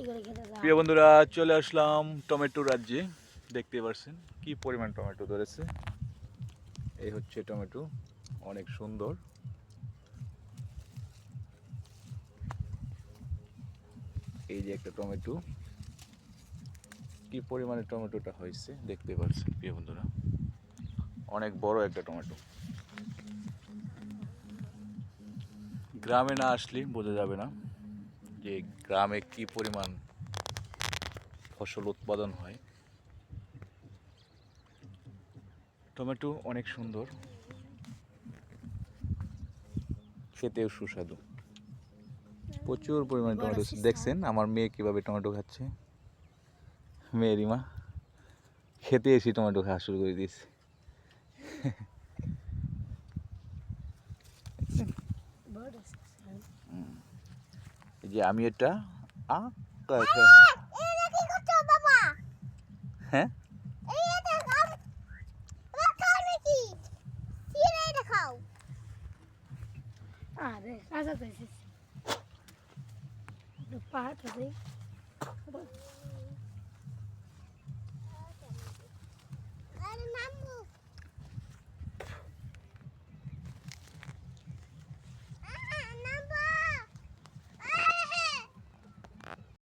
প্রিয় বন্ধুরা, চলে আসলাম টমেটো রাজ্যে। দেখতে পাচ্ছেন কি পরিমাণ টমেটো ধরেছে। এই হচ্ছে টমেটো, অনেক সুন্দর। এই যে একটা টমেটো, কি পরিমাণে টমেটোটা হয়েছে দেখতে পাচ্ছেন প্রিয় বন্ধুরা, অনেক বড় একটা টমেটো। গ্রামে না আসলে বোঝা যাবে না যে গ্রামে কি পরিমাণ ফসল উৎপাদন হয়। টমেটো অনেক সুন্দর, খেতেও সুস্বাদু। প্রচুর পরিমাণে টমেটো দেখছেন আমার মেয়ে কিভাবে টমেটো খাচ্ছে। মেয়ে রিমা খেতে এসে টমেটো খাওয়া শুরু করে দিয়েছে। এই যে আমি এটা হ্যাঁ আরে কাজা তো এসেছি পাহাড় আছে আরে নামু